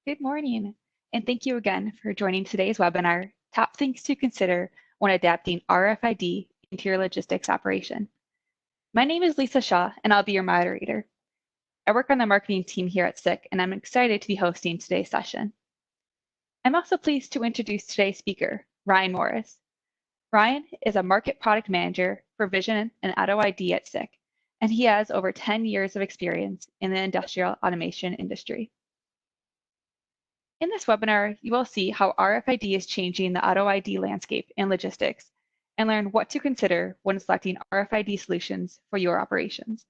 Good morning, and thank you again for joining today's webinar, Top Things to Consider When Adapting RFID into Your Logistics Operation. My name is Lisa Shaw, and I'll be your moderator. I work on the marketing team here at SICK, and I'm excited to be hosting today's session. I'm also pleased to introduce today's speaker, Ryan Morris. Ryan is a Market Product Manager for Vision and Auto ID at SICK, and he has over 10 years of experience in the industrial automation industry. In this webinar, you will see how RFID is changing the auto ID landscape in logistics and learn what to consider when selecting RFID solutions for your operations.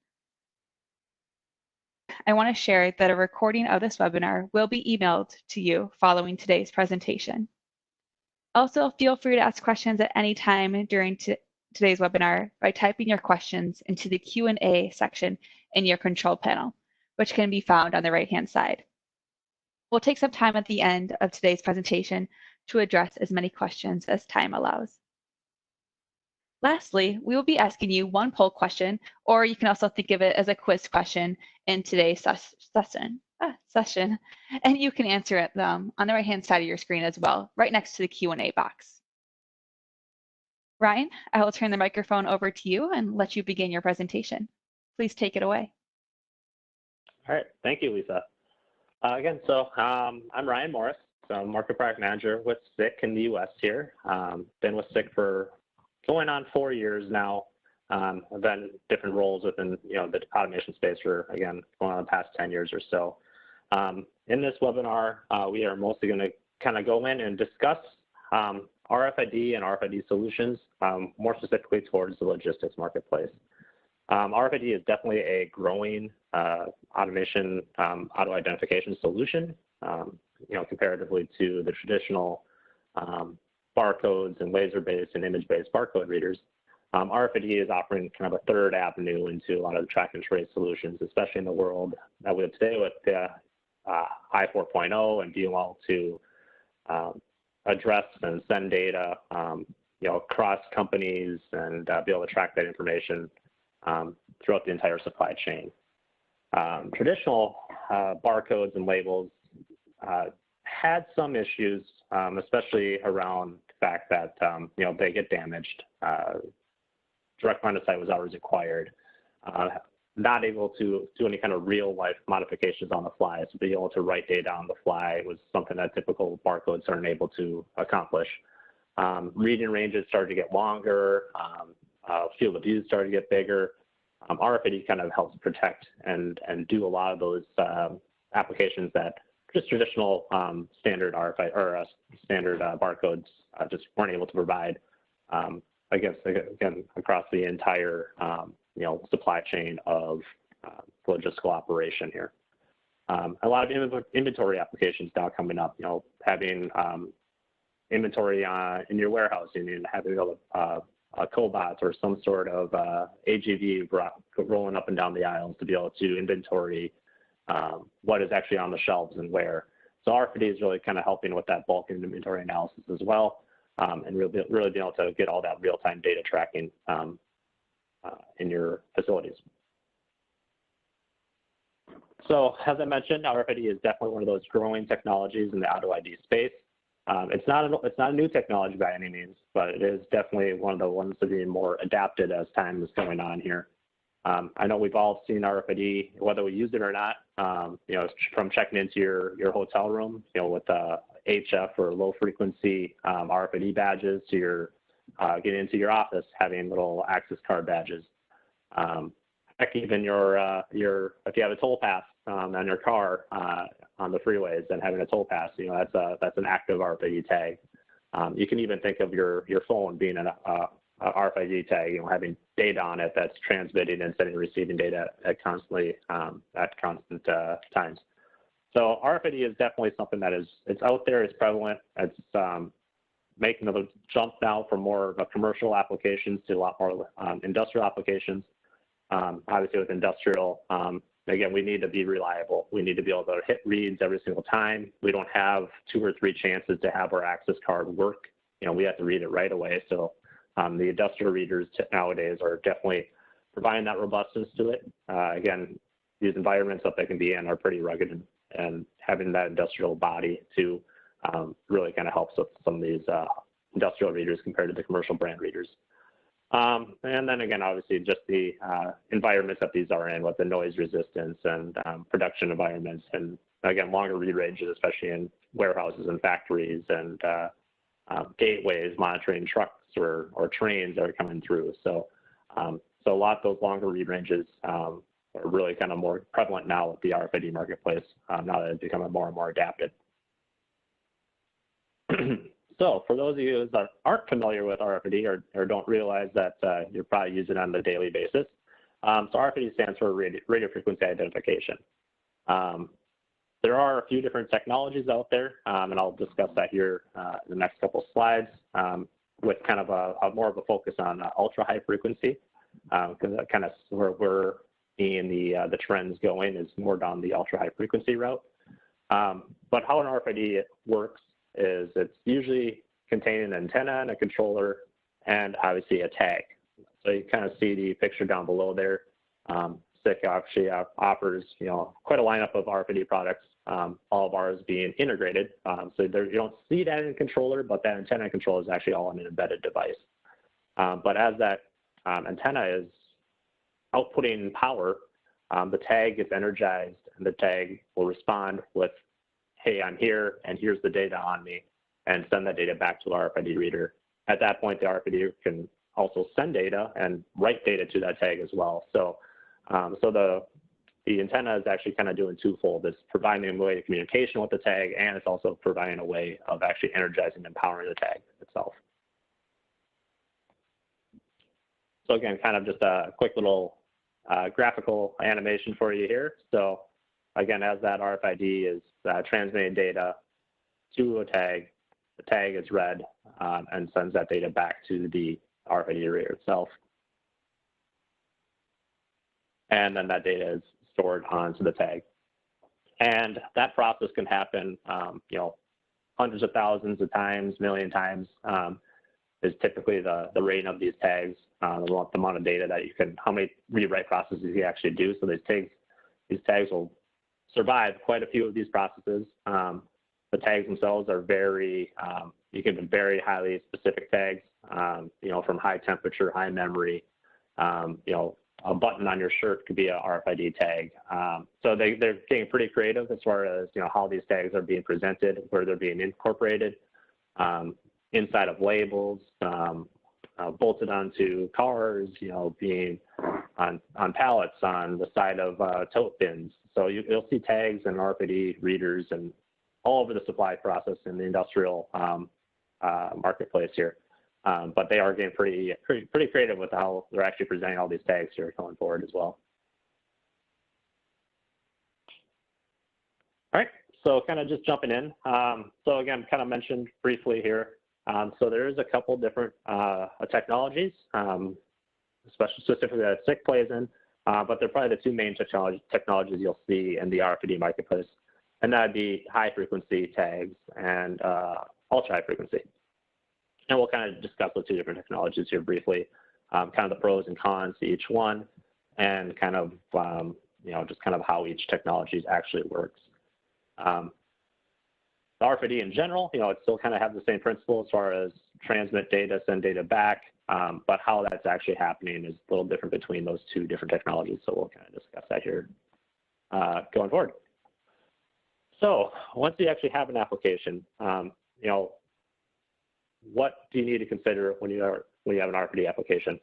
I want to share that a recording of this webinar will be emailed to you following today's presentation. Also, feel free to ask questions at any time during today's webinar by typing your questions into the Q&A section in your control panel, which can be found on the right-hand side. We'll take some time at the end of today's presentation to address as many questions as time allows. Lastly, we will be asking you one poll question, or you can also think of it as a quiz question in today's session, and you can answer them on the right-hand side of your screen as well, right next to the Q&A box. Ryan, I will turn the microphone over to you and let you begin your presentation. Please take it away. All right, thank you, Lisa. I'm Ryan Morris. So I'm Market Product Manager with SICK in the US here. Been with SICK for going on 4 years now. I've been in different roles within the automation space for, again, going on the past 10 years or so. In this webinar, we are mostly going to kind of go in and discuss RFID and RFID solutions, more specifically towards the logistics marketplace. RFID is definitely a growing automation auto identification solution, comparatively to the traditional barcodes and laser-based and image-based barcode readers. RFID is offering kind of a third avenue into a lot of the track and trace solutions, especially in the world that we have today with the I 4.0 and being able to address and send data, across companies and be able to track that information throughout the entire supply chain. Traditional barcodes and labels had some issues, especially around the fact that they get damaged. Direct line of sight was always required. Not able to do any kind of real life modifications on the fly, so being able to write data on the fly was something that typical barcodes aren't able to accomplish. Reading ranges started to get longer. Field of view started to get bigger. RFID kind of helps protect and do a lot of those applications that just traditional standard RFID or standard barcodes just weren't able to provide again across the entire supply chain of logistical operation here. A lot of inventory applications now coming up. Having inventory in your warehousing and having a cobot or some sort of AGV rolling up and down the aisles to be able to inventory what is actually on the shelves and where. So RFID is really kind of helping with that bulk inventory analysis as well, and really being able to get all that real-time data tracking in your facilities. So as I mentioned, RFID is definitely one of those growing technologies in the auto ID space. It's not a new technology by any means, but it is definitely one of the ones that are being more adapted as time is going on here. I know we've all seen RFID, whether we use it or not. From checking into your hotel room, with HF or low frequency RFID badges, to your getting into your office having little access card badges. Heck, even if you have a toll pass on your car on the freeways and having a toll pass, that's an active RFID tag. You can even think of your phone being an RFID tag, having data on it that's transmitting and sending and receiving data at constant times. So RFID is definitely something that it's out there, it's prevalent, it's making a jump now from more of a commercial applications to a lot more industrial applications. Obviously with industrial, again, we need to be reliable. We need to be able to hit reads every single time. We don't have 2 or 3 chances to have our access card work. We have to read it right away. So the industrial readers nowadays are definitely providing that robustness to it. Again, these environments that they can be in are pretty rugged and having that industrial body to really kind of helps with some of these industrial readers compared to the commercial brand readers. And then again, obviously just the environments that these are in, with the noise resistance and production environments, and again, longer read ranges, especially in warehouses and factories and gateways, monitoring trucks or trains that are coming through. So, so a lot of those longer read ranges are really kind of more prevalent now with the RFID marketplace, now that it's becoming more and more adapted. So for those of you that aren't familiar with RFID or don't realize that you're probably using it on a daily basis, so RFID stands for radio frequency identification. There are a few different technologies out there, and I'll discuss that here in the next couple slides, with kind of a more of a focus on ultra high frequency, because that kind of where we're seeing the trends going is more down the ultra high frequency route. But how an RFID works is it's usually containing an antenna and a controller and obviously a tag. So you kind of see the picture down below there. SICK actually offers, quite a lineup of RFID products, all of ours being integrated. So there, you don't see that in the controller, but that antenna and controller is actually all in an embedded device. But as that antenna is outputting power, the tag gets energized, and the tag will respond with, hey, I'm here, and here's the data on me, and send that data back to the RFID reader. At that point, the RFID can also send data and write data to that tag as well. So, the antenna is actually kind of doing twofold. It's providing a way of communication with the tag, and it's also providing a way of actually energizing and powering the tag itself. So again, kind of just a quick little graphical animation for you here. So again, as that RFID is transmitting data to a tag, the tag is read and sends that data back to the RFID reader itself. And then that data is stored onto the tag. And that process can happen, hundreds of thousands of times, million times, is typically the rate of these tags, the amount of data that you can, how many read-write processes you actually do. So these tags will survive quite a few of these processes. The tags themselves are very, you can be very highly specific tags, from high temperature, high memory, a button on your shirt could be a RFID tag. So they're getting pretty creative as far as, how these tags are being presented, where they're being incorporated, inside of labels, bolted onto cars, being on pallets on the side of tote bins. So you'll see tags and RFID readers and all over the supply process in the industrial marketplace here. But they are getting pretty creative with how they're actually presenting all these tags here going forward as well. All right, so kind of just jumping in. So again, kind of mentioned briefly here. So there is a couple different technologies, specifically that SICK plays in, but they're probably the two main technologies you'll see in the RFID marketplace, and that'd be high frequency tags and ultra high frequency. And we'll kind of discuss the two different technologies here briefly, kind of the pros and cons to each one, and kind of, just kind of how each technology actually works. The RFID in general, it still kind of have the same principle as far as transmit data, send data back, but how that's actually happening is a little different between those two different technologies. So we'll kind of discuss that here going forward. So once you actually have an application, what do you need to consider when you have an RFID application?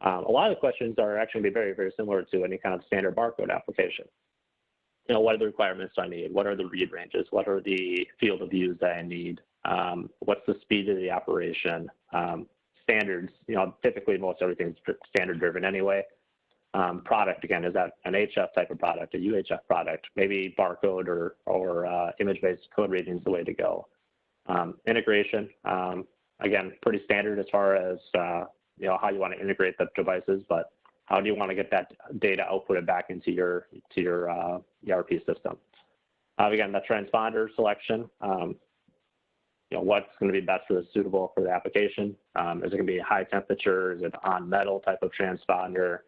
A lot of the questions are actually going to be very, very similar to any kind of standard barcode application. What are the requirements I need? What are the read ranges? What are the field of views that I need? What's the speed of the operation? Standards, typically most everything's standard driven anyway. Product, again, is that an HF type of product, a UHF product? Maybe barcode or image-based code reading is the way to go. Integration, again, pretty standard as far as how you want to integrate the devices, but how do you want to get that data outputted back into your ERP system? Again, the transponder selection, what's going to be best suitable for the application? Is it going to be high temperature? Is it on metal type of transponder?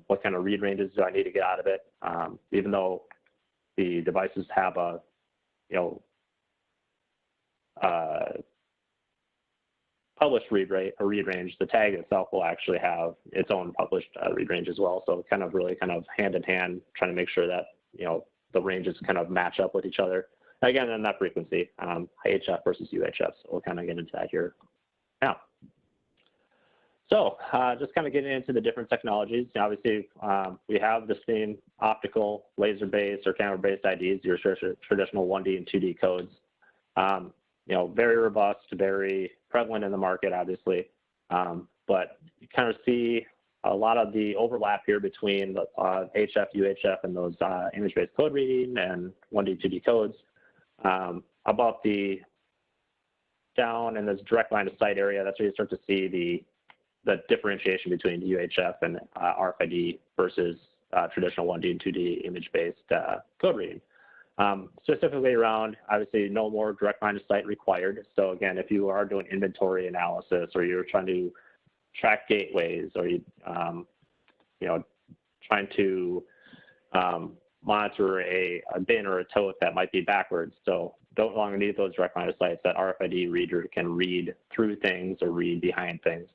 What kind of read ranges do I need to get out of it? Even though the devices have a, published read range, the tag itself will actually have its own published read range as well. So kind of really kind of hand in hand, trying to make sure that, the ranges kind of match up with each other. Again, and that frequency, HF versus UHF. So we'll kind of get into that here now. So just kind of getting into the different technologies. Obviously, we have the same optical, laser-based, or camera-based IDs, your traditional 1D and 2D codes. Very robust, very prevalent in the market, obviously. But you kind of see a lot of the overlap here between the HF, UHF, and those image-based code reading and 1D, 2D codes. About the down in this direct line of sight area, that's where you start to see the differentiation between UHF and RFID versus traditional 1D and 2D image-based code reading. Specifically around, obviously, no more direct line of sight required. So again, if you are doing inventory analysis, or you're trying to track gateways, or trying to monitor a bin or a tote that might be backwards, so don't longer need those direct line of sights. That RFID reader can read through things or read behind things.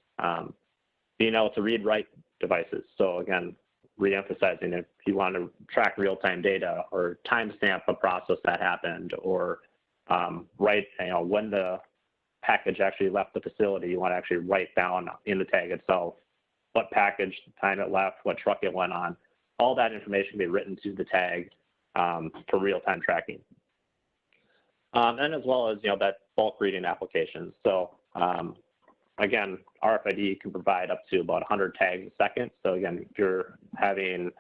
Being able to read write devices. So again, re-emphasizing, if you want to track real-time data or timestamp a process that happened, or write, when the package actually left the facility, you want to actually write down in the tag itself what package, time it left, what truck it went on. All that information can be written to the tag for real-time tracking. And as well as, that bulk reading applications. So again, RFID can provide up to about 100 tags a second. So again, if you're having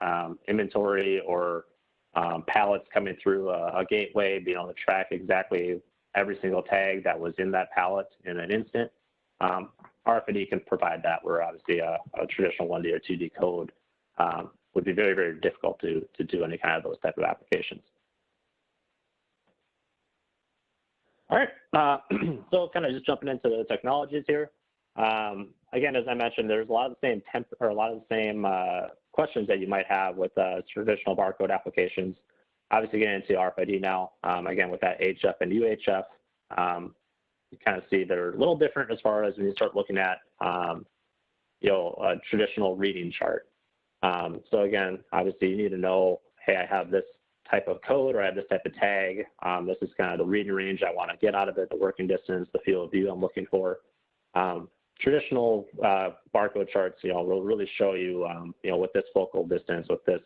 inventory or pallets coming through a gateway, being able to track exactly every single tag that was in that pallet in an instant, RFID can provide that, where obviously a traditional 1D or 2D code would be very, very difficult to do any kind of those type of applications. All right, so kind of just jumping into the technologies here. Again, as I mentioned, there's a lot of the same questions that you might have with traditional barcode applications. Obviously, getting into RFID now, again, with that HF and UHF, you kind of see they're a little different as far as when you start looking at, a traditional reading chart. So again, obviously, you need to know, hey, I have this type of code, or I have this type of tag. This is kind of the reading range I want to get out of it, the working distance, the field of view I'm looking for. Traditional barcode charts, will really show you, with this focal distance, with this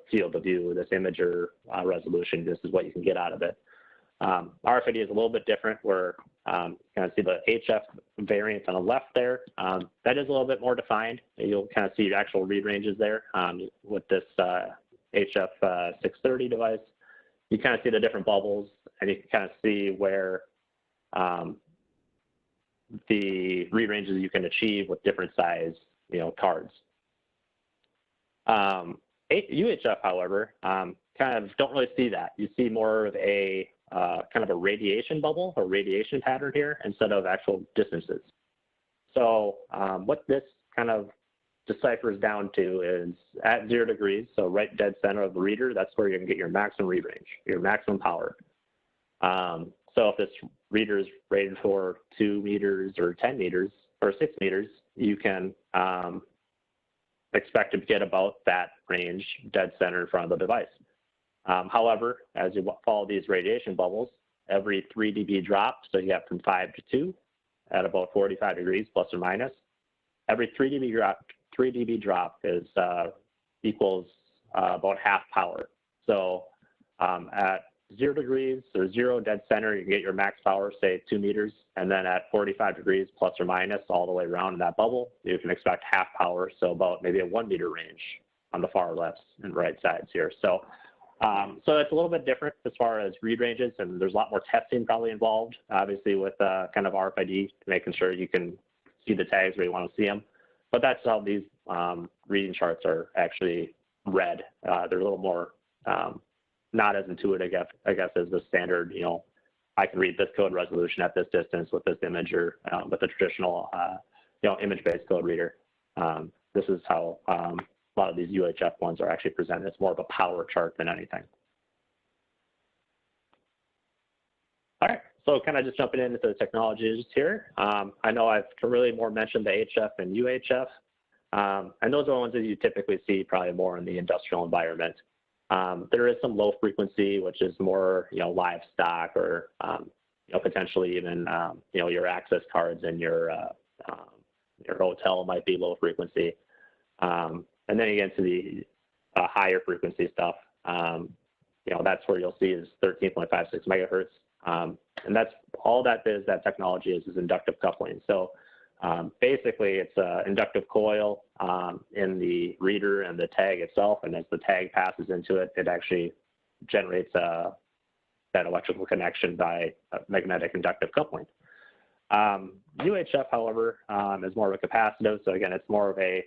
field of view, this imager resolution, this is what you can get out of it. RFID is a little bit different, where you kind of see the HF variant on the left there. That is a little bit more defined. You'll kind of see your actual read ranges there with this HF 630 device. You kind of see the different bubbles, and you can kind of see where the read ranges you can achieve with different size, cards. UHF, however, kind of don't really see that. You see more of a kind of a radiation bubble or radiation pattern here instead of actual distances. So what this kind of deciphers down to is at 0 degrees, so right dead center of the reader, that's where you can get your maximum read range, your maximum power. So if this reader is rated for 2 meters or 10 meters or 6 meters, you can expect to get about that range dead center in front of the device. However, as you follow these radiation bubbles, every 3 dB drop, so you have from 5 to 2 at about 45 degrees plus or minus, every 3 dB drop is equals about half power. So at 0 degrees or 0 dead center, you can get your max power, say 2 meters, and then at 45 degrees plus or minus all the way around in that bubble, you can expect half power, so about maybe a 1 meter range on the far left and right sides here. So it's a little bit different as far as read ranges, and there's a lot more testing probably involved, obviously, with kind of RFID, making sure you can see the tags where you want to see them. But that's how these reading charts are actually read. They're a little more not as intuitive, I guess, as the standard, I can read this code resolution at this distance with this imager, with the traditional, image-based code reader. This is how a lot of these UHF ones are actually presented. It's more of a power chart than anything. All right, so kind of just jumping into the technologies here. I know I've really more mentioned the HF and UHF, and those are the ones that you typically see probably more in the industrial environment. There is some low frequency, which is more, livestock or, potentially even, your access cards in your hotel might be low frequency. And then you get into the higher frequency stuff. That's where you'll see is 13.56 megahertz. And that's all that is, that technology is inductive coupling. So basically it's an inductive coil in the reader and the tag itself. And as the tag passes into it, it actually generates that electrical connection by magnetic inductive coupling. UHF, however, is more of a capacitive. So again, it's more of a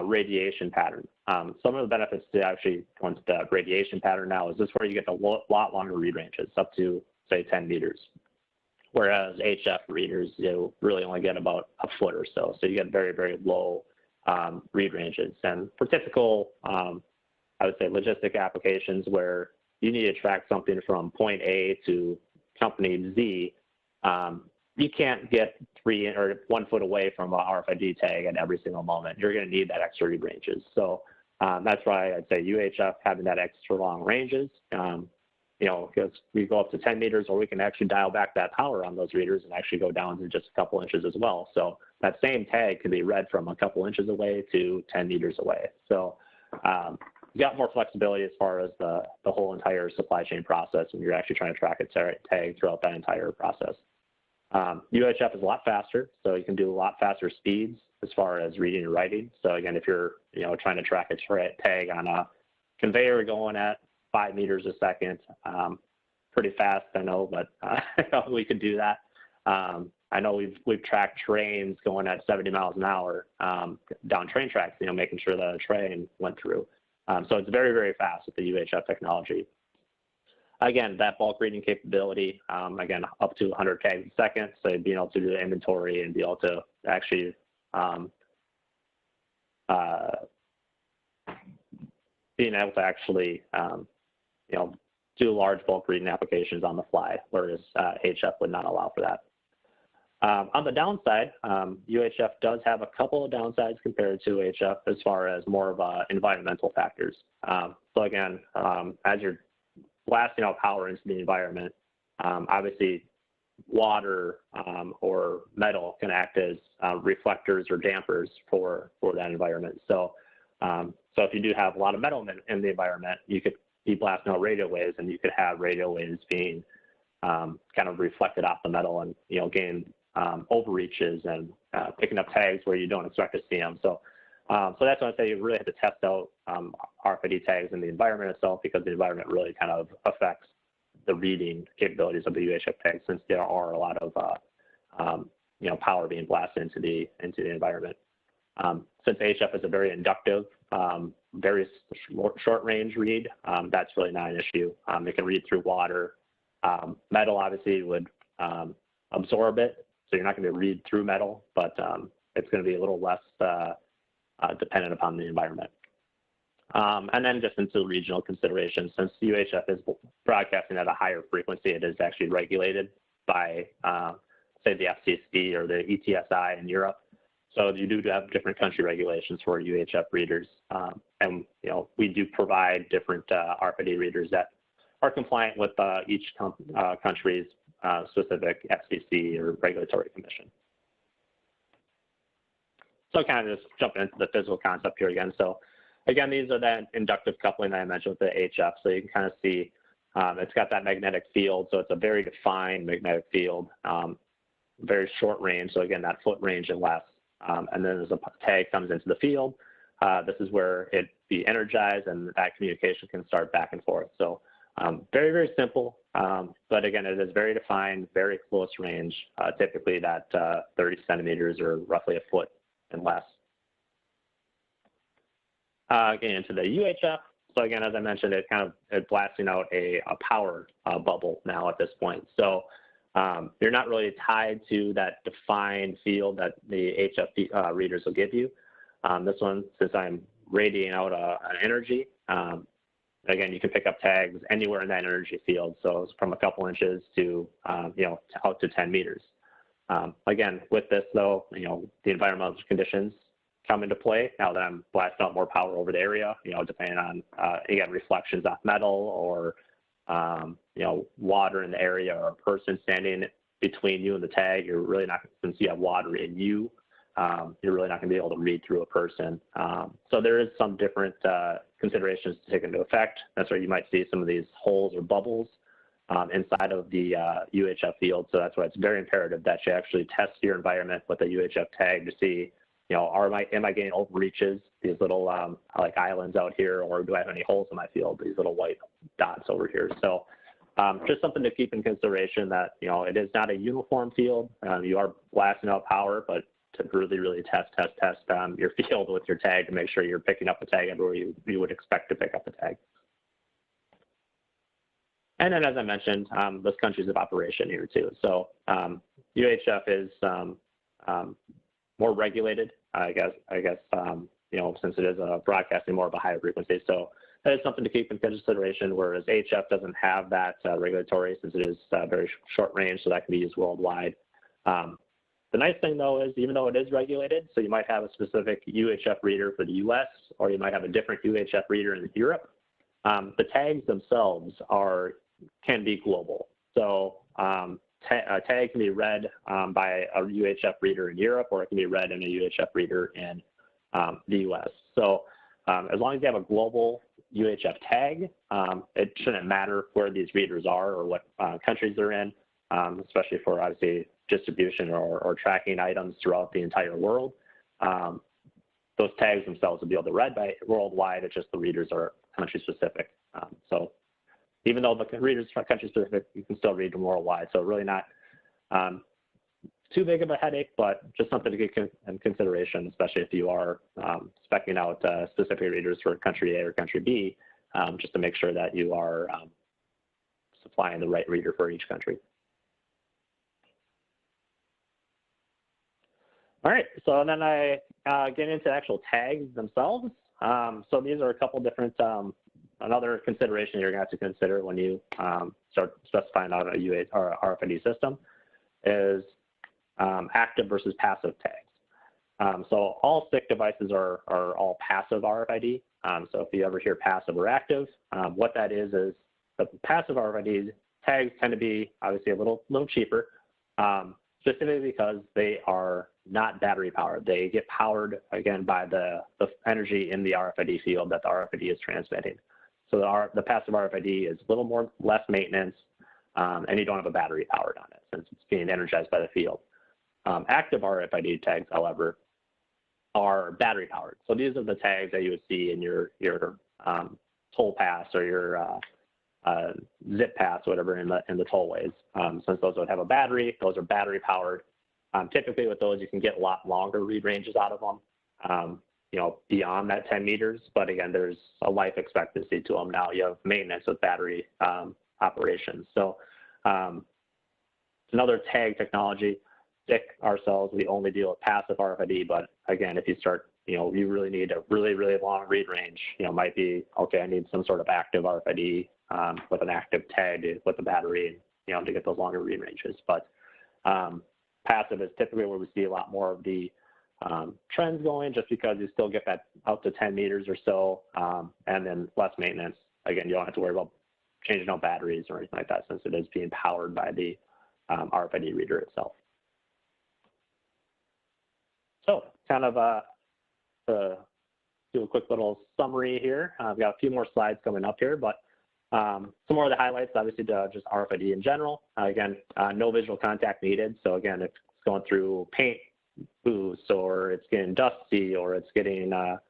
radiation pattern. Some of the benefits to actually going to the radiation pattern now is this where you get a lot longer read ranges, up to say 10 meters. Whereas HF readers, you really only get about a foot or so. So you get very, very low read ranges. And for typical, I would say logistic applications where you need to track something from point A to company Z, you can't get 3 or 1 foot away from a RFID tag at every single moment. You're going to need that extra read ranges. So that's why I'd say UHF having that extra long ranges, because we go up to 10 meters, or we can actually dial back that power on those readers and actually go down to just a couple inches as well. So that same tag can be read from a couple inches away to 10 meters away. So you got more flexibility as far as the whole entire supply chain process when you're actually trying to track a tag throughout that entire process. UHF is a lot faster, so you can do a lot faster speeds as far as reading and writing. So again, if you're trying to track a tag on a conveyor going at 5 meters a second, pretty fast, I know, but we could do that. I know we've tracked trains going at 70 miles an hour down train tracks, making sure the train went through. So it's very, very fast with the UHF technology. Again, that bulk reading capability, again, up to 100 tags a second, so being able to do the inventory and be able to actually do large bulk reading applications on the fly, whereas HF would not allow for that. On the downside, UHF does have a couple of downsides compared to HF as far as more of environmental factors. So again, as you're blasting out power into the environment, obviously water or metal can act as reflectors or dampers for that environment. So if you do have a lot of metal in the environment, you could be blasting out radio waves, and you could have radio waves being kind of reflected off the metal and gain overreaches and picking up tags where you don't expect to see them. So that's why I say you really have to test out RFID tags in the environment itself, because the environment really kind of affects the reading capabilities of the UHF tags, since there are a lot of power being blasted into the environment. Since HF is a very inductive, very short range read, that's really not an issue. It can read through water. Metal obviously would absorb it, so you're not going to read through metal, but it's going to be a little less dependent upon the environment. And then just into regional considerations, since UHF is broadcasting at a higher frequency, it is actually regulated by, say, the FCC or the ETSI in Europe. So you do have different country regulations for UHF readers. And we do provide different RFID readers that are compliant with each country's specific FCC or regulatory commission. So kind of just jumping into the physical concept here again. So again, these are that inductive coupling that I mentioned with the HF. So you can kind of see it's got that magnetic field. So it's a very defined magnetic field, very short range. So again, that foot range and less. And then as a tag comes into the field, this is where it be energized, and that communication can start back and forth. So very, very simple. But again, it is very defined, very close range, typically that 30 centimeters or roughly a foot and less. Getting into the UHF. So again, as I mentioned, it's blasting out a power bubble now at this point. So you're not really tied to that defined field that the HF readers will give you. This one, since I'm radiating out an energy, again, you can pick up tags anywhere in that energy field. So it's from a couple inches to, out to 10 meters. Again, with this though, the environmental conditions come into play now that I'm blasting out more power over the area, depending on, again, reflections off metal or, water in the area or a person standing between you and the tag. You're really not, since you have water in you, you're really not going to be able to read through a person. So there is some different considerations to take into effect. That's where you might see some of these holes or bubbles inside of the UHF field. So that's why it's very imperative that you actually test your environment with a UHF tag to see, am I getting overreaches, these little like islands out here, or do I have any holes in my field, these little white dots over here. So just something to keep in consideration that, it is not a uniform field. You are blasting out power, but to really test your field with your tag to make sure you're picking up the tag everywhere you would expect to pick up the tag. And then, as I mentioned, those countries of operation here too. So UHF is more regulated, I guess, since it is broadcasting more of a higher frequency. So that is something to keep in consideration, whereas HF doesn't have that regulatory, since it is very short range, so that can be used worldwide. The nice thing though is, even though it is regulated, so you might have a specific UHF reader for the US, or you might have a different UHF reader in Europe, the tags themselves can be global. So a tag can be read by a UHF reader in Europe, or it can be read in a UHF reader in the US. So as long as you have a global UHF tag, it shouldn't matter where these readers are or what countries they're in, especially for obviously distribution or tracking items throughout the entire world. Those tags themselves will be able to read by worldwide. It's just the readers are country specific. So even though the readers are country specific, you can still read them worldwide. So really not too big of a headache, but just something to get in consideration, especially if you are speccing out specific readers for country A or country B, just to make sure that you are supplying the right reader for each country. All right, so then I get into actual tags themselves. So these are a couple different, another consideration you're gonna have to consider when you start specifying out a UA or RFID system is active versus passive tags. So all SICK devices are all passive RFID. So if you ever hear passive or active, what that is the passive RFID tags tend to be obviously a little cheaper, specifically because they are not battery powered. They get powered again by the energy in the RFID field that the RFID is transmitting. So the passive RFID is a little less maintenance, and you don't have a battery powered on it since it's being energized by the field. Active RFID tags, however, are battery powered. So these are the tags that you would see in your toll pass or your zip pass, whatever, in the tollways. Since those would have a battery, those are battery powered. Typically with those, you can get a lot longer read ranges out of them, beyond that 10 meters. But again, there's a life expectancy to them now. You have maintenance with battery operations. So another tag technology. SICK ourselves, we only deal with passive RFID. But again, if you start, you really need a really long read range. Might be okay. I need some sort of active RFID with an active tag with the battery, to get those longer read ranges. But passive is typically where we see a lot more of the trends going, just because you still get that out to 10 meters or so, and then less maintenance. Again, you don't have to worry about changing out batteries or anything like that, since it is being powered by the RFID reader itself. So kind of to do a quick little summary here. I've got a few more slides coming up here, but some more of the highlights, obviously, just RFID in general. Again, no visual contact needed. So again, if it's going through paint booths, or it's getting dusty, or it's getting the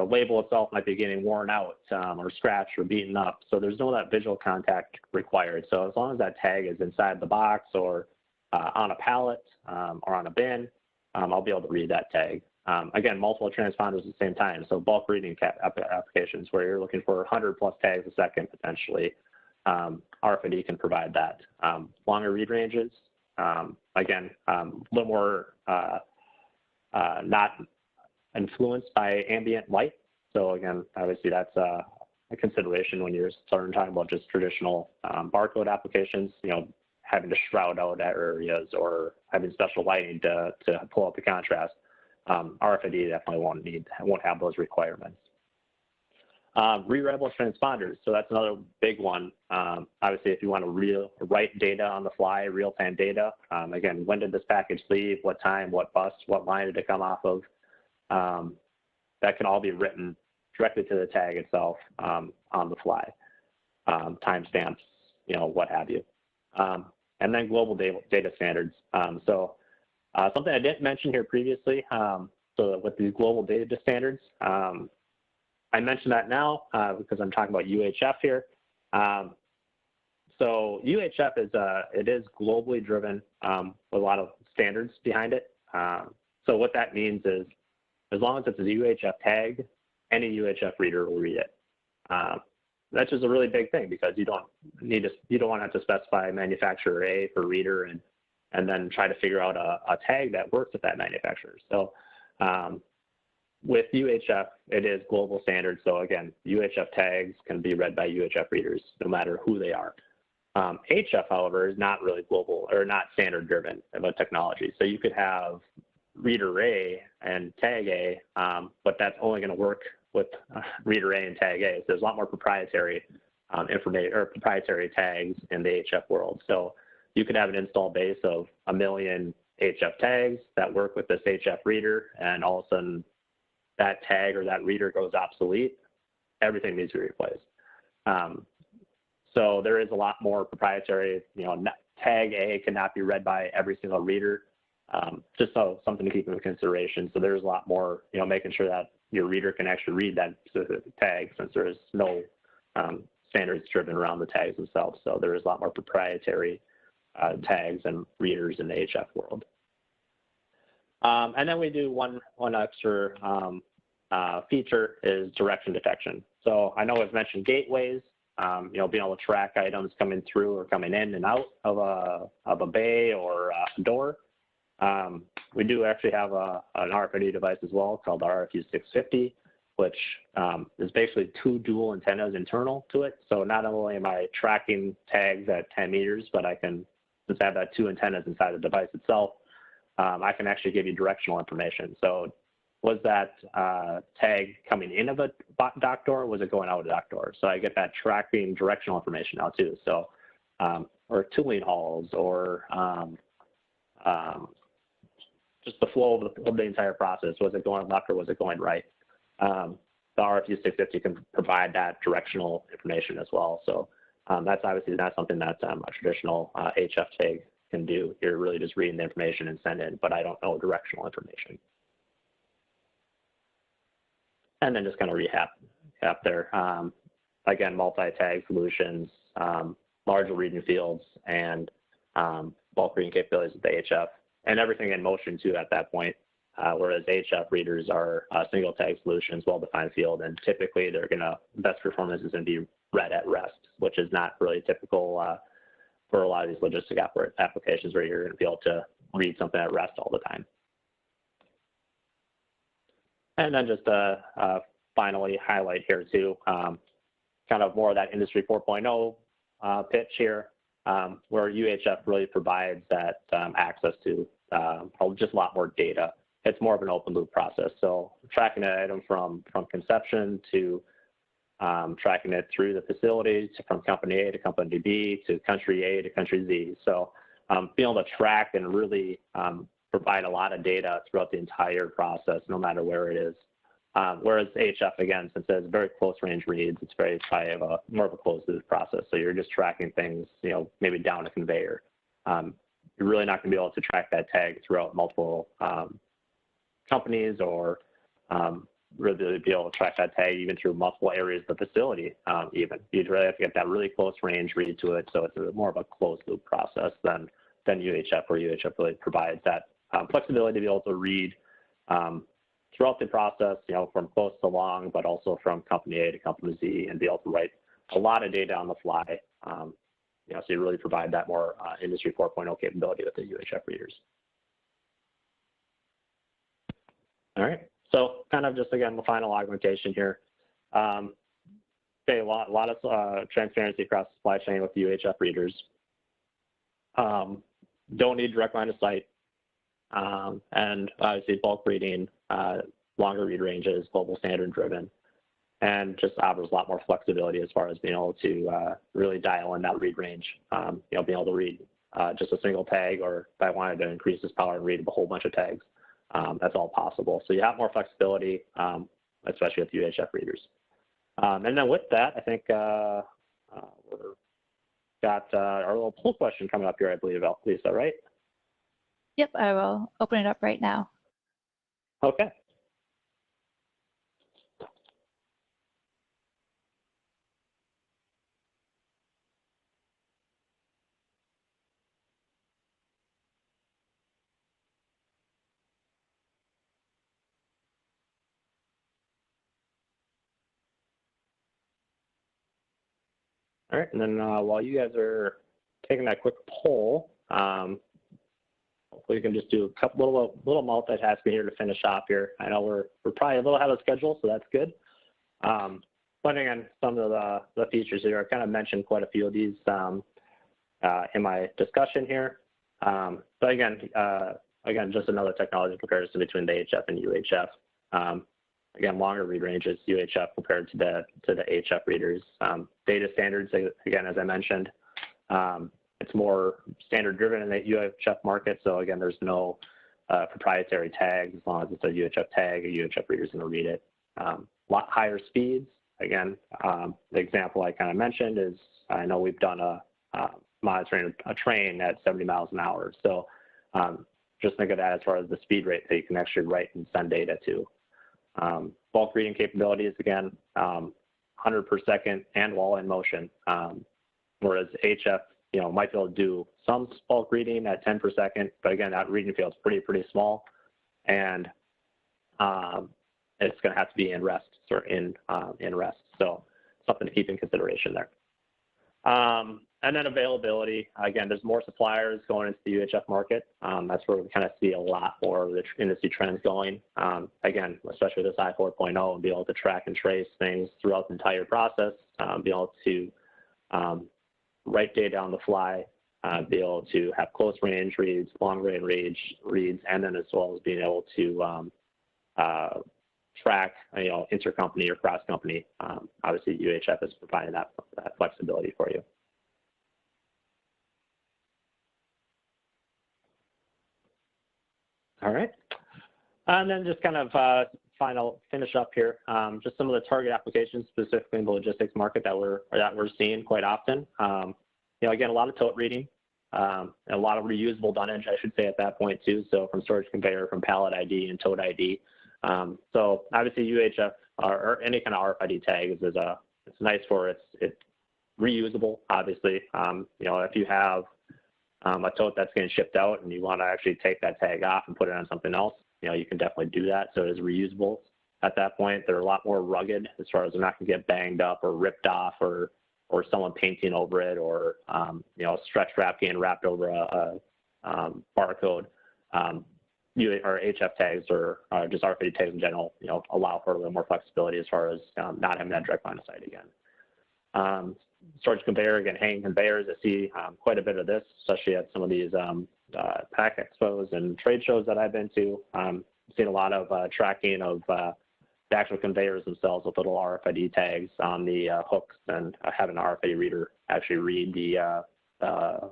label itself might be getting worn out, or scratched or beaten up. So there's no that visual contact required. So as long as that tag is inside the box or on a pallet or on a bin, I'll be able to read that tag. Again, multiple transponders at the same time. So bulk reading applications where you're looking for 100+ tags a second, potentially, RFID can provide that. Longer read ranges, again, a little more not influenced by ambient light. So again, obviously that's a consideration when you're starting talking about just traditional barcode applications, having to shroud out areas or having special lighting to pull out the contrast. RFID definitely won't have those requirements. Rewritable transponders, so that's another big one. Obviously, if you want to write data on the fly, real-time data, again, when did this package leave, what time, what bus, what line did it come off of, that can all be written directly to the tag itself on the fly, timestamps, what have you. And then global data standards. So something I didn't mention here previously, so with the global data standards, I mention that now because I'm talking about UHF here. So UHF is globally driven with a lot of standards behind it. So what that means is, as long as it's a UHF tag, any UHF reader will read it. That's just a really big thing because you don't want to have to specify manufacturer A for reader and then try to figure out a tag that works with that manufacturer. So with UHF, it is global standard. So again, UHF tags can be read by UHF readers no matter who they are. HF, however, is not really global or not standard driven of a technology. So you could have reader A and tag A, but that's only going to work with reader A and tag A. So there's a lot more proprietary information or proprietary tags in the HF world. So you could have an install base of 1 million HF tags that work with this HF reader, and all of a sudden that tag or that reader goes obsolete. Everything needs to be replaced. So there is a lot more proprietary, tag A cannot be read by every single reader. Just something to keep into consideration. So there's a lot more, making sure that your reader can actually read that specific tag, since there is no standards driven around the tags themselves. So there is a lot more proprietary tags and readers in the HF world. And then we do one extra feature is direction detection. So I know I've mentioned gateways, being able to track items coming through or coming in and out of a bay or a door. We do actually have an RFID device as well called the RFID 650, which is basically 2 dual antennas internal to it. So not only am I tracking tags at 10 meters, but I can, since I have that 2 antennas inside the device itself, I can actually give you directional information. So was that tag coming in of a dock door, or was it going out of a dock door? So I get that tracking directional information now too. So, or tooling halls, or just the flow of the entire process. Was it going left or was it going right? The RFID 650 can provide that directional information as well. So that's obviously not something that a traditional HF tag can do. You're really just reading the information and send in, but I don't know directional information. And then just kind of recap there. Again, multi-tag solutions, larger reading fields, and bulk reading capabilities with the HF, and everything in motion too at that point. Whereas HF readers are single tag solutions, well-defined field, and typically best performance is going to be read at rest, which is not really typical for a lot of these logistic applications where you're going to be able to read something at rest all the time. And then just finally highlight here too, kind of more of that Industry 4.0 pitch here, where UHF really provides that access to just a lot more data. It's more of an open loop process. So tracking an item from conception to tracking it through the facility, from company A to company B to country A to country Z. So being able to track and really provide a lot of data throughout the entire process, no matter where it is. Whereas HF, again, since it's very close range reads, it's very more of a closed loop process. So you're just tracking things, maybe down a conveyor. You're really not going to be able to track that tag throughout multiple companies, or really be able to track that tag even through multiple areas of the facility. Even you'd really have to get that really close range read to it. So it's more of a closed loop process than UHF, where UHF really provides that flexibility to be able to read throughout the process, from close to long, but also from company A to company Z, and be able to write a lot of data on the fly. So you really provide that more Industry 4.0 capability with the UHF readers. All right, So kind of just, again, the final augmentation here. Okay, a lot of transparency across the supply chain with UHF readers. Don't need direct line of sight. And obviously bulk reading, longer read ranges, global standard driven, and just offers a lot more flexibility as far as being able to really dial in that read range. Being able to read just a single tag, or if I wanted to increase this power and read a whole bunch of tags, that's all possible. So you have more flexibility, especially with UHF readers. And then with that, I think we've got our little poll question coming up here, I believe, Lisa, right? Yep, I will open it up right now. Okay. All right, and then while you guys are taking that quick poll, hopefully we can just do a couple little multitasking here to finish off here. I know we're probably a little ahead of schedule, so that's good. Putting in some of the features here, I kind of mentioned quite a few of these in my discussion here. But again, just another technology comparison between the HF and UHF. Again, longer read ranges, UHF compared to the HF readers. Data standards, again, as I mentioned, it's more standard driven in the UHF market. So again, there's no proprietary tags. As long as it's a UHF tag, a UHF reader is going to read it. A lot higher speeds. Again, the example I kind of mentioned is, I know we've done monitoring a train at 70 miles an hour. So just think of that as far as the speed rate that you can actually write and send data to. Bulk reading capabilities, again, 100 per second and while in motion. Whereas HF, might be able to do some bulk reading at 10 per second, but again, that reading field is pretty small, and it's going to have to be in rest or in rest. So something to keep in consideration there. And then availability, again, there's more suppliers going into the UHF market. That's where we kind of see a lot more of the industry trends going. Again, especially with this I4.0, and be able to track and trace things throughout the entire process, be able to write data on the fly, be able to have close range reads, long range reads, and then as well as being able to track, intercompany or cross company. Obviously, UHF is providing that flexibility for you. All right, and then just kind of finish up here. Just some of the target applications, specifically in the logistics market that we're seeing quite often. Again, a lot of tote reading, and a lot of reusable dunnage, I should say, at that point too. So from storage conveyor, from pallet ID and tote ID. So obviously UHF or any kind of RFID tag it's nice for it's reusable. Obviously, if you have a tote that's getting shipped out and you want to actually take that tag off and put it on something else, you can definitely do that. So it is reusable at that point. They're a lot more rugged as far as they're not going to get banged up or ripped off or someone painting over it, or stretch wrap getting wrapped over a barcode. Or HF tags or just RFID tags in general, allow for a little more flexibility as far as not having that direct line of sight again. Storage conveyor, again, hanging conveyors. I see quite a bit of this, especially at some of these pack expos and trade shows that I've been to. I've seen a lot of tracking of the actual conveyors themselves with little RFID tags on the hooks, and having an RFID reader actually read the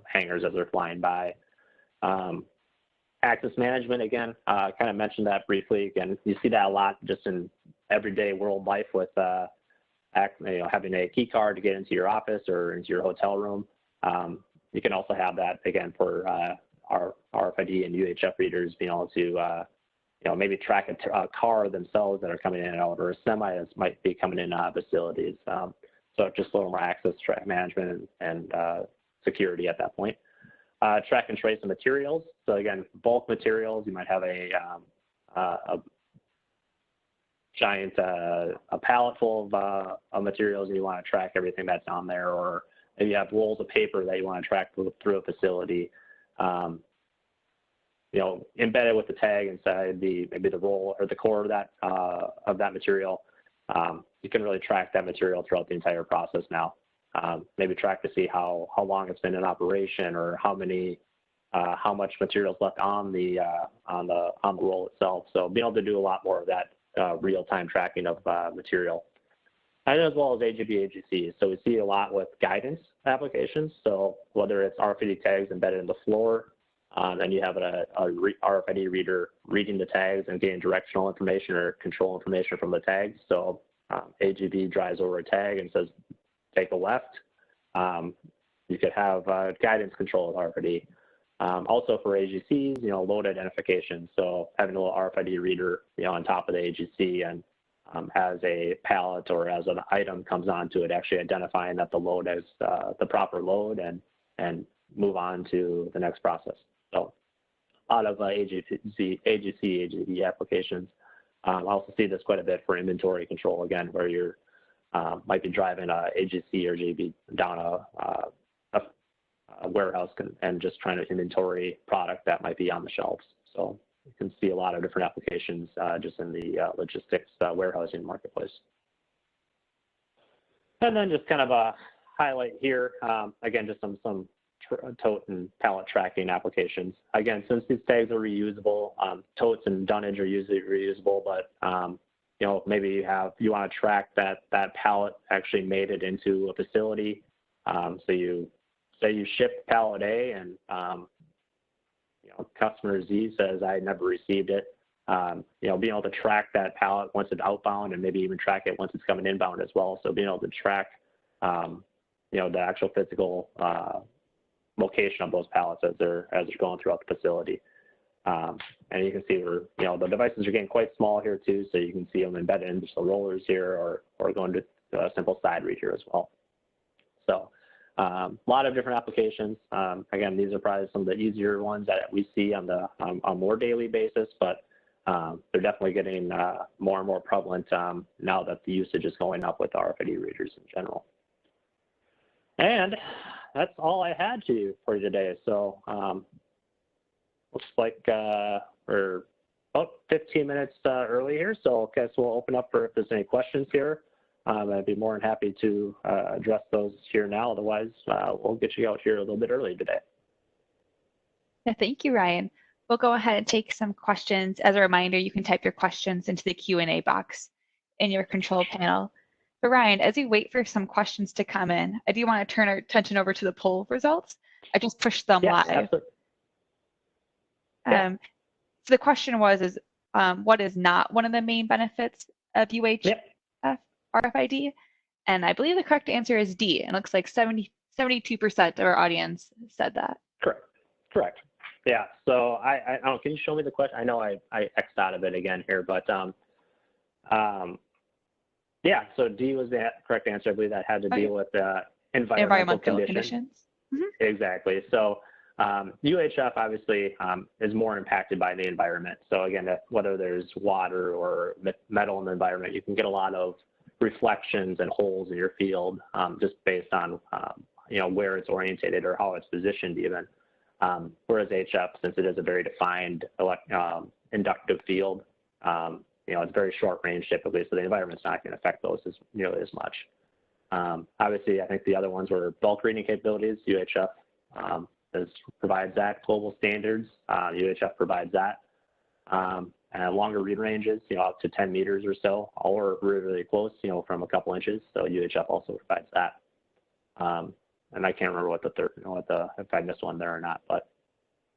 hangers as they're flying by. Access management, again, kind of mentioned that briefly. Again, you see that a lot just in everyday world life with having a key card to get into your office or into your hotel room. You can also have that, again, for our RFID and UHF readers being able to maybe track a car themselves that are coming in and out, or a semi that might be coming in facilities. So just a little more access, track management, and security at that point. Track and trace the materials. So again, bulk materials, you might have a giant a pallet full of materials and you want to track everything that's on there, or maybe you have rolls of paper that you want to track through a facility. embedded with the tag inside maybe the roll or the core of that material. You can really track that material throughout the entire process now. Maybe track to see how long it's been in operation, or how much material is left on the roll itself. So being able to do a lot more of that real-time tracking of material, and as well as AGB, AGC. So we see a lot with guidance applications. So whether it's RFID tags embedded in the floor, and you have a RFID reader reading the tags and getting directional information or control information from the tags. So AGB drives over a tag and says, take a left. You could have guidance control with RFID. Also for AGCs, load identification. So having a little RFID reader, on top of the AGC, and as a pallet or as an item comes onto it, actually identifying that the load is the proper load, and move on to the next process. So a lot of AGC, AGB applications. I also see this quite a bit for inventory control, again, where you're might be driving a AGC or GB down a warehouse and just trying to inventory product that might be on the shelves. So you can see a lot of different applications just in the logistics warehousing marketplace. And then just kind of a highlight here, again, just some tote and pallet tracking applications. Again, since these tags are reusable, totes and dunnage are usually reusable, but maybe you want to track that pallet actually made it into a facility. So you say you ship pallet A, and customer Z says, I never received it. Being able to track that pallet once it's outbound, and maybe even track it once it's coming inbound as well. So being able to track the actual physical location of those pallets as they're going throughout the facility. And you can see where, the devices are getting quite small here too, so you can see them embedded into the rollers here, or going to a simple side read here as well. So a lot of different applications. Again, these are probably some of the easier ones that we see on a more daily basis, but they're definitely getting more and more prevalent now that the usage is going up with RFID readers in general. And that's all I had for you today. So looks like we're about 15 minutes early here, so I guess we'll open up for if there's any questions here. I'd be more than happy to address those here now. Otherwise, we'll get you out here a little bit early today. Yeah, thank you, Ryan. We'll go ahead and take some questions. As a reminder, you can type your questions into the Q&A box in your control panel. But Ryan, as we wait for some questions to come in, I do want to turn our attention over to the poll results. I just pushed them live. Absolutely. So the question was, what is not one of the main benefits of UHF RFID? And I believe the correct answer is D. It looks like 72% of our audience said that. Correct. Yeah. So I don't know. Can you show me the question? I know I X'd out of it again here, but yeah. So D was the correct answer. I believe that had to deal with environmental conditions. Mm-hmm. Exactly. So UHF obviously is more impacted by the environment. So again, whether there's water or metal in the environment, you can get a lot of reflections and holes in your field just based on where it's orientated or how it's positioned even. Whereas HF, since it is a very defined inductive field, it's very short range typically, so the environment's not going to affect those nearly as much. Obviously, I think the other ones were bulk reading capabilities. UHF provides that. Global standards, UHF provides that. And longer read ranges, up to 10 meters or so, or really, really close, from a couple inches. So UHF also provides that. And I can't remember what the third, if I missed one there or not, but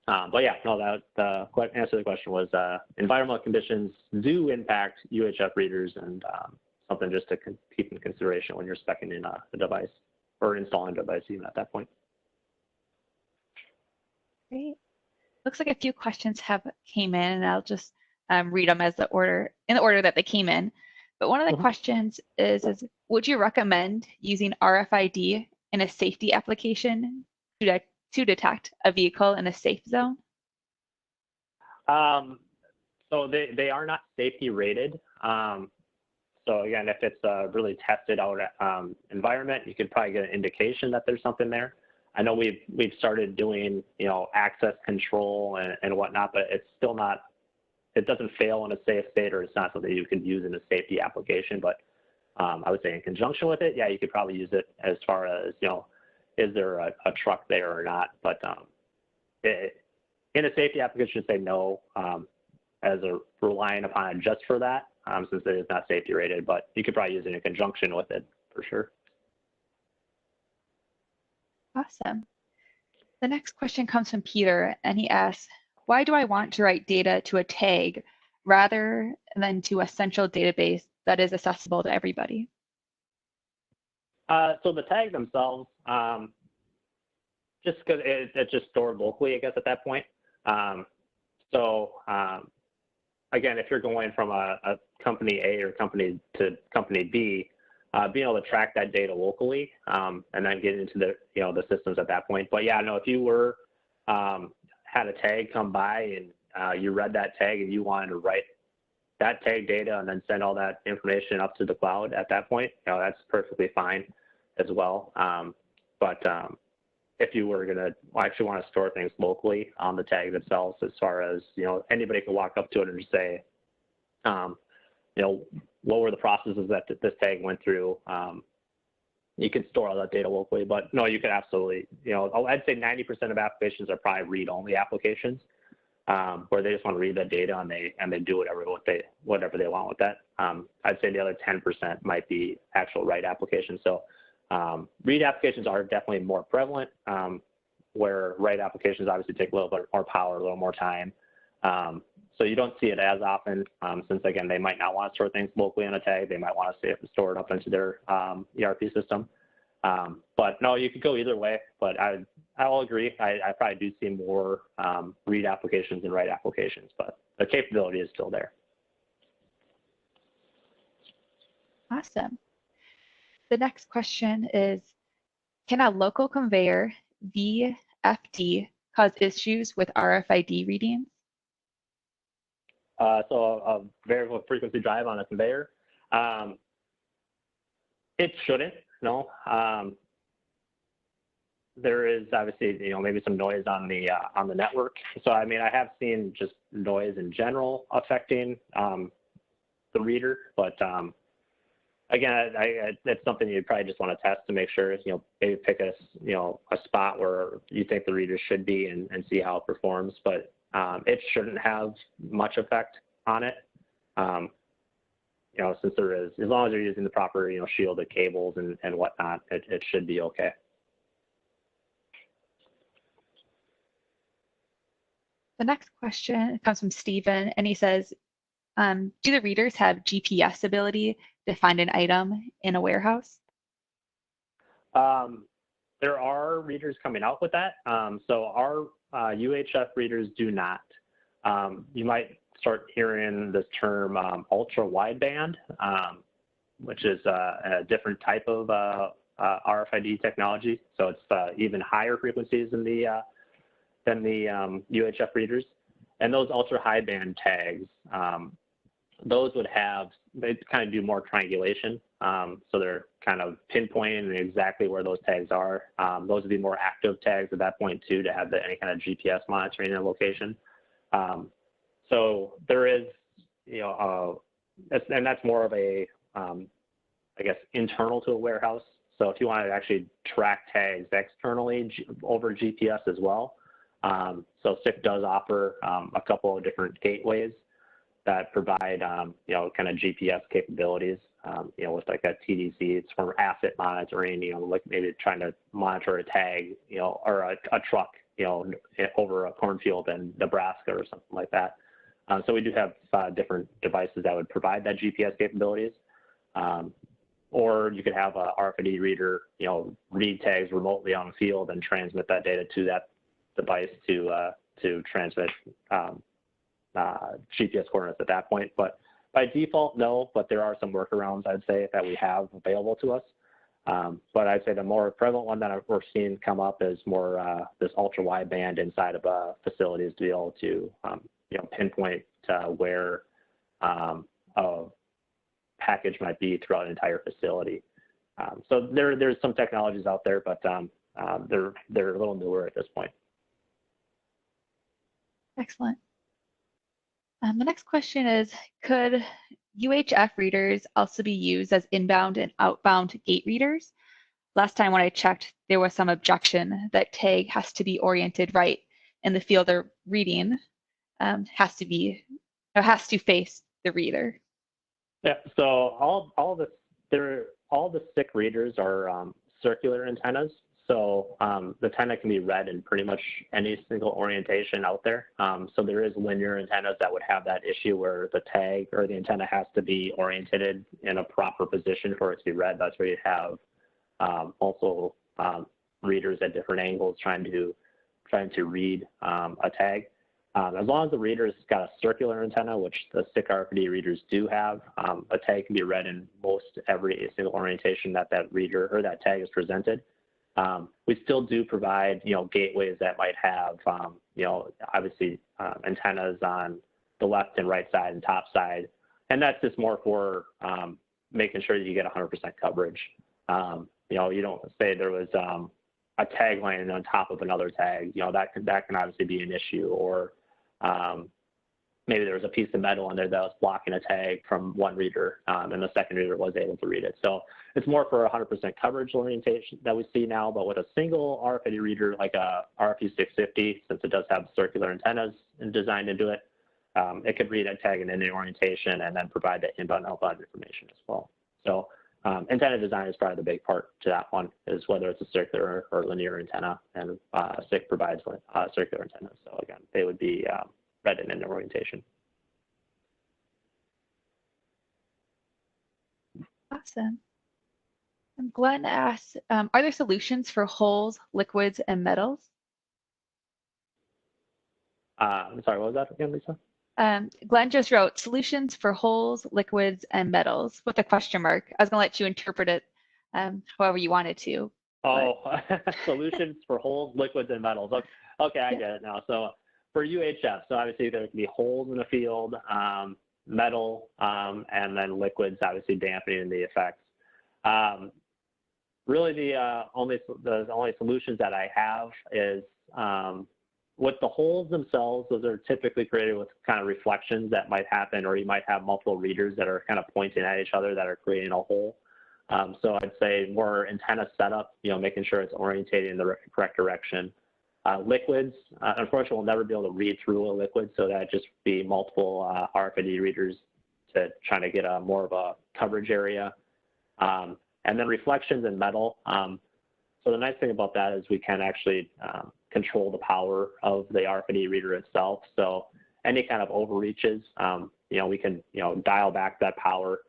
yeah, no, the answer to the question was environmental conditions do impact UHF readers, and something just to keep in consideration when you're speccing in a device or installing a device even at that point. Great. Looks like a few questions came in, and I'll just read them in the order that they came in. But one of the questions is would you recommend using RFID in a safety application to detect a vehicle in a safe zone? So they are not safety rated. So again, if it's a really tested out environment, you could probably get an indication that there's something there. I know we've started doing, access control and whatnot, but it's still not, it doesn't fail in a safe state, or it's not something you could use in a safety application. But I would say in conjunction with it, yeah, you could probably use it as far as, is there a truck there or not? But in a safety application, say no, as a relying upon it just for that, since it is not safety rated, but you could probably use it in conjunction with it for sure. Awesome. The next question comes from Peter, and he asks, why do I want to write data to a tag rather than to a central database that is accessible to everybody? So the tags themselves, just because it's just stored locally, I guess, at that point. Again, if you're going from a company A or company to company B, being able to track that data locally and then get into the systems at that point. But yeah, no, if you were had a tag come by and you read that tag and you wanted to write that tag data and then send all that information up to the cloud at that point, that's perfectly fine as well. If you were going to actually want to store things locally on the tag themselves, as far as, anybody can walk up to it and just say, what were the processes that this tag went through? You can store all that data locally, but no, you could absolutely, I'd say 90% of applications are probably read-only applications, where they just want to read that data and they do whatever they want with that. I'd say the other 10% might be actual write applications. So read applications are definitely more prevalent, where write applications obviously take a little bit more power, a little more time. So you don't see it as often, since again, they might not want to store things locally on a tag. They might want to store it up into their ERP system. But no, you could go either way, but I'll agree. I probably do see more read applications than write applications, but the capability is still there. Awesome. The next question is, can a local conveyor VFD cause issues with RFID readings? So a variable frequency drive on a conveyor, it shouldn't, no. There is obviously, maybe some noise on the network. So I mean, I have seen just noise in general affecting the reader, but again, it's something you'd probably just want to test to make sure, maybe pick a spot where you think the reader should be and see how it performs. But it shouldn't have much effect on it. Since there is, as long as you're using the proper, shielded cables and whatnot, it should be okay. The next question comes from Stephen, and he says, do the readers have GPS ability to find an item in a warehouse? There are readers coming out with that. So our UHF readers do not. You might start hearing this term ultra wideband, which is a different type of RFID technology. So it's even higher frequencies than the UHF readers. And those ultra high band tags, those they kind of do more triangulation. So they're kind of pinpointing exactly where those tags are. Those would be more active tags at that point too, to have any kind of GPS monitoring in a location. So there is, and that's more of a, I guess, internal to a warehouse. So if you want to actually track tags externally over GPS as well, so SICK does offer a couple of different gateways that provide, kind of GPS capabilities, with like a TDC. It's for asset monitoring, like maybe trying to monitor a tag, or a truck, over a cornfield in Nebraska or something like that. So we do have different devices that would provide that GPS capabilities. Or you could have a RFID reader, read tags remotely on the field and transmit that data to that device to transmit GPS coordinates at that point. But by default, no, but there are some workarounds, I'd say, that we have available to us. But I'd say the more prevalent one that we're seeing come up is more this ultra wideband inside of facilities to be able to, pinpoint where a package might be throughout an entire facility. So there's some technologies out there, but they're a little newer at this point. Excellent. The next question is, could UHF readers also be used as inbound and outbound gate readers? Last time when I checked, there was some objection that tag has to be oriented right, and the field they're reading has to face the reader. Yeah. So all the SICK readers are circular antennas. So the antenna can be read in pretty much any single orientation out there. So there is linear antennas that would have that issue where the tag or the antenna has to be oriented in a proper position for it to be read. That's where you have also readers at different angles trying to read a tag. As long as the reader's got a circular antenna, which the SICK RFID readers do have, a tag can be read in most every single orientation that reader or that tag is presented. We still do provide, gateways that might have, obviously antennas on the left and right side and top side. And that's just more for making sure that you get 100% coverage. You don't say there was a tag laying on top of another tag, that can obviously be an issue. Or maybe there was a piece of metal in there that was blocking a tag from one reader, and the second reader was able to read it. So it's more for 100% coverage orientation that we see now, but with a single RFID reader like a RFID 650, since it does have circular antennas designed into it, it could read a tag in any orientation and then provide the inbound and outbound information as well. So antenna design is probably the big part to that one, is whether it's a circular or linear antenna, and SICK provides circular antennas. So again, they would be read in an orientation. Awesome. And Glenn asks, are there solutions for holes, liquids, and metals? I'm sorry, what was that again, Lisa? Glenn just wrote solutions for holes, liquids, and metals with a question mark. I was going to let you interpret it however you wanted to. Oh, solutions for holes, liquids, and metals. Okay, I get it now. So for UHF, so obviously there can be holes in the field, metal, and then liquids, obviously dampening the effects. Really, the only solutions that I have is with the holes themselves. Those are typically created with kind of reflections that might happen, or you might have multiple readers that are kind of pointing at each other that are creating a hole. So I'd say more antenna setup, making sure it's orientated in the correct direction. Liquids, unfortunately, we'll never be able to read through a liquid, so that'd just be multiple RFID readers to try to get more of a coverage area. And then reflections in metal. So the nice thing about that is we can actually control the power of the RFID reader itself. So any kind of overreaches, we can dial back that power.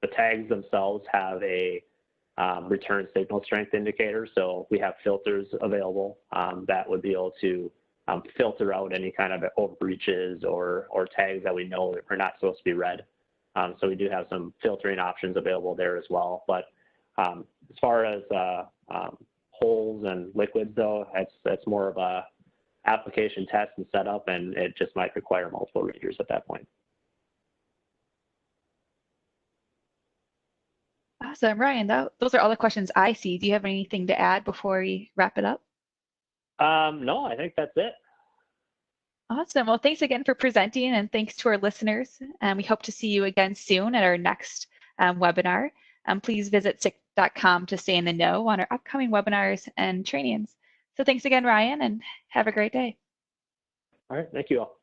The tags themselves have a return signal strength indicator, so we have filters available that would be able to filter out any kind of overreaches or tags that we know are not supposed to be read. So we do have some filtering options available there as well. But as far as holes and liquids, though, that's more of a application test and setup, and it just might require multiple readers at that point. Awesome, Ryan. Those are all the questions I see. Do you have anything to add before we wrap it up? No, I think that's it. Awesome. Well, thanks again for presenting, and thanks to our listeners. We hope to see you again soon at our next webinar. Please visit SICK.com to stay in the know on our upcoming webinars and trainings. So thanks again, Ryan, and have a great day. All right. Thank you all.